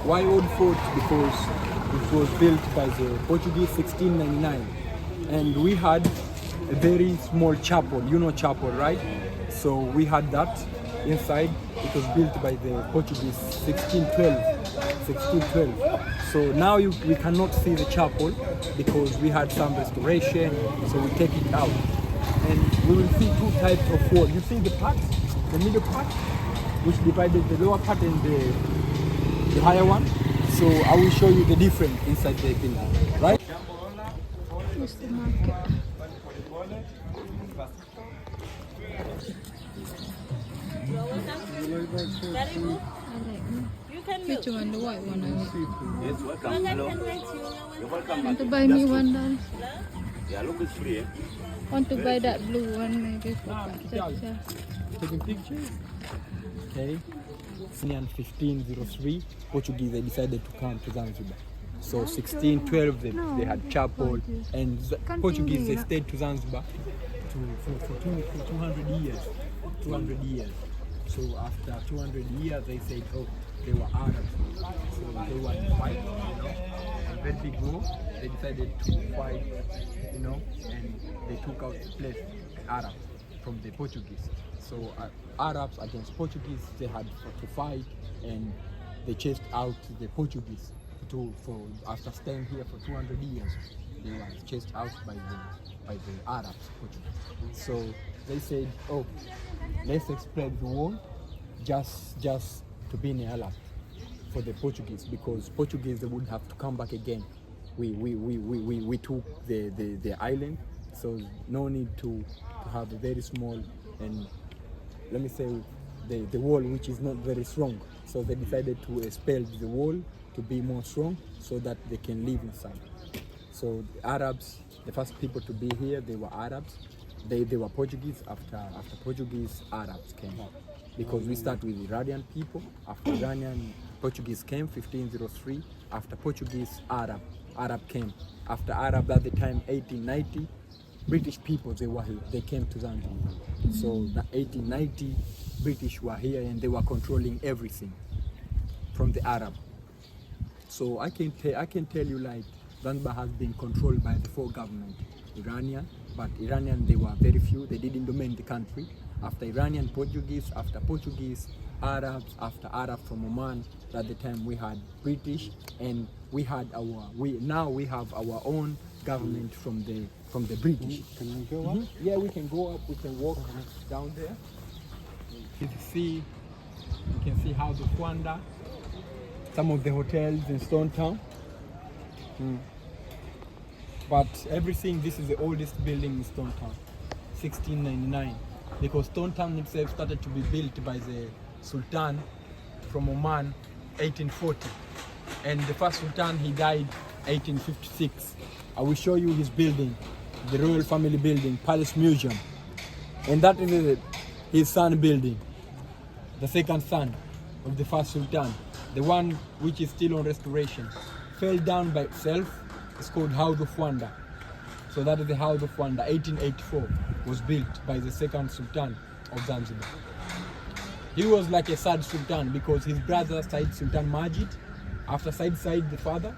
Why old fort? Because it was built by the Portuguese 1699, and we had a very small chapel. You know chapel, right? So we had that inside. It was built by the Portuguese 1612. So now we cannot see the chapel because we had some restoration. So we take it out, and we will see two types of wall. You see the part, the middle part, which divided the lower part and the higher one. So I will show you the difference inside the building, right? Where's the market? Which one? The white one? Yes, welcome. Hello. You're welcome. Want to buy me one then? Yeah, look, it's free. Want to buy that blue one maybe for Taking pictures. Okay. In 1503, Portuguese they decided to come to Zanzibar. So 1612 they had chapel, and Portuguese they stayed to Zanzibar for 200 years. 200 years. So after 200 years they said, oh, they were Arabs. So they were in fight, you know, a very big war. They decided to fight, you know, and they took out the place, Arabs, from the Portuguese. So Arabs against Portuguese, they had to fight, and they chased out the Portuguese. After staying here for 200 years, they were chased out by the Arabs, Portuguese. So they said, oh, let's exploit the wall just to be in Arab for the Portuguese, because Portuguese they would have to come back again. We took the island, so no need to have a very small and, let me say, the wall which is not very strong. So they decided to expel the wall to be more strong so that they can live inside. So the Arabs, the first people to be here, they were Arabs. They were Portuguese. After Portuguese, Arabs came up. Because we start with Iranian people. After Iranian, Portuguese came, 1503. After Portuguese, Arab came. After Arab, at the time, 1890, British people, they were here. They came to Zanzibar. So, 1890, British were here and they were controlling everything from the Arab. So I can tell you, like, Zanzibar has been controlled by the four government. Iranian, but Iranian they were very few. They didn't dominate the country. After Iranian, Portuguese. After Portuguese, Arabs. After Arab from Oman. At the time we had British, and we have our own government from the British. Can we go up? Yeah, we can go up. We can walk down there. You can see how the Kwanda, some of the hotels in Stone Town. But everything, this is the oldest building in Stone Town, 1699, because Stone Town itself started to be built by the Sultan from Oman, 1840, and the first Sultan, he died 1856. I will show you his building, the Royal Family Building, Palace Museum, and that is his son building, the second son of the first Sultan, the one which is still on restoration, fell down by itself. It's called House of Wonder. So that is the House of Wonder. 1884 was built by the second Sultan of Zanzibar. He was like a sad Sultan because his brother Said Sultan Majid, after Said the father,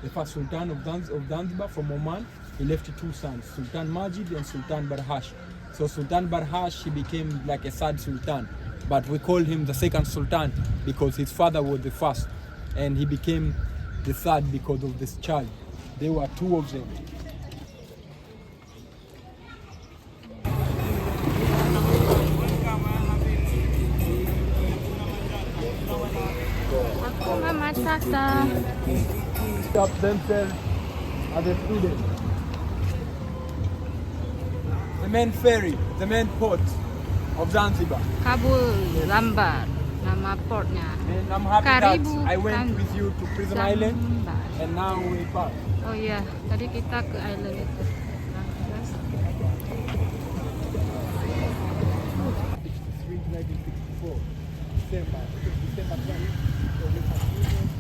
the first Sultan of Zanzibar from Oman, he left two sons, Sultan Majid and Sultan Barhash. So Sultan Barhash, he became like a sad Sultan, but we call him the second Sultan because his father was the first, and he became the third because of this child. There were two of them. Mama Tata. Up themselves as a student. The main ferry, the main port of Zanzibar. Kabul, Lambat, nama portnya. And I'm happy Karibu, that I went with you to Prison Island, and now we back. Oh iya, tadi kita ke island itu. December 20, so we can use it.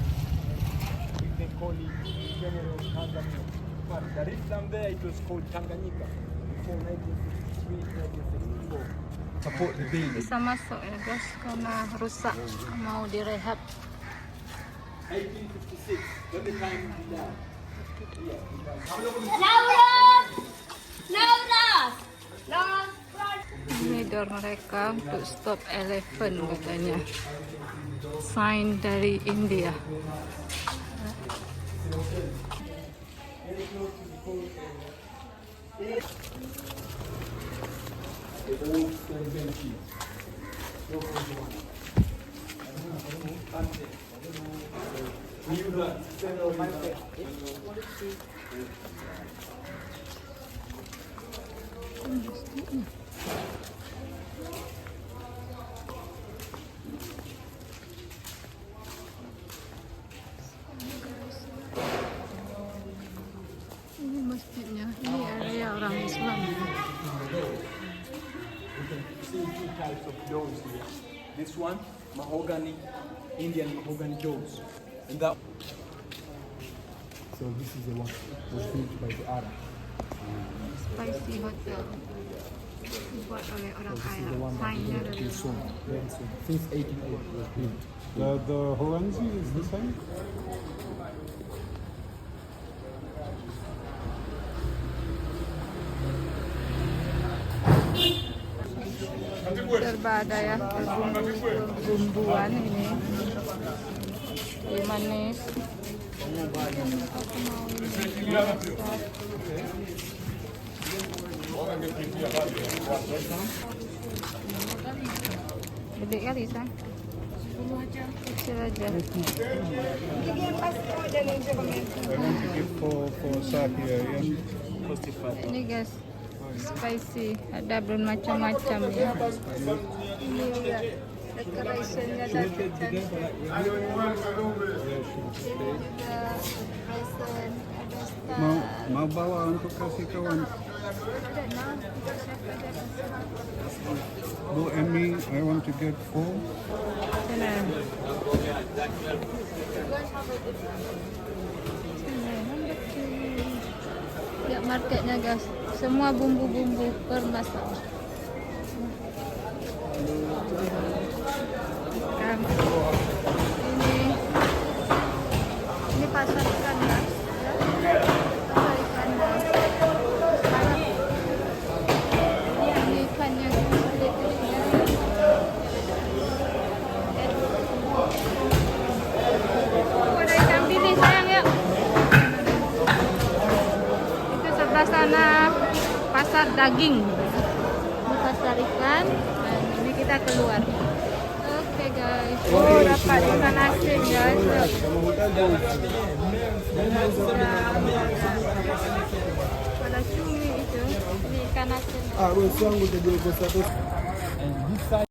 We can call it General Tanzania. But the Islam there, it was called Tanganyika before 1963, 1964. Support the building. Bisa masuk ya guys, karena rusak, mau direhab. 1856. When the time is down. Ini door mereka untuk stop elephant katanya. Sign dari India. Ini masjidnya, ini area orang Islam. See two types of doors here. This one, mahogany, Indian mahogany doors. And that. So this is the one was built by the Arab. Spicy hotel. Dibuat oleh orang This is the Arab. one that Signnya is dari built soon, very soon. Since 1880 was built. The Horenzi is the same? serba ada ya, bumbuan ini, manis. Gede kali San. Kecil aja. For Saki area. Ini guys, spicy, ada bermacam-macam ya. Ini juga decorationnya tadi cantik. Juga present, ada star. Mau bawa untuk kasih kawan. Ada nah, siapa ada Bu Emmy, I want to get 4. sana. Lihat marketnya guys, semua bumbu-bumbu permasak. Ini pasar ikan ya. Pasar ikan. Ini ikannya kulit-kulitnya. Ada ikan bilis sayang ya. Itu sebelah sana pasar daging. Ini pasar ikan. Dan ini kita keluar. Oke guys. Oh dapat ikan asin guys. Ada cumi itu. Ini ikan asin. And this side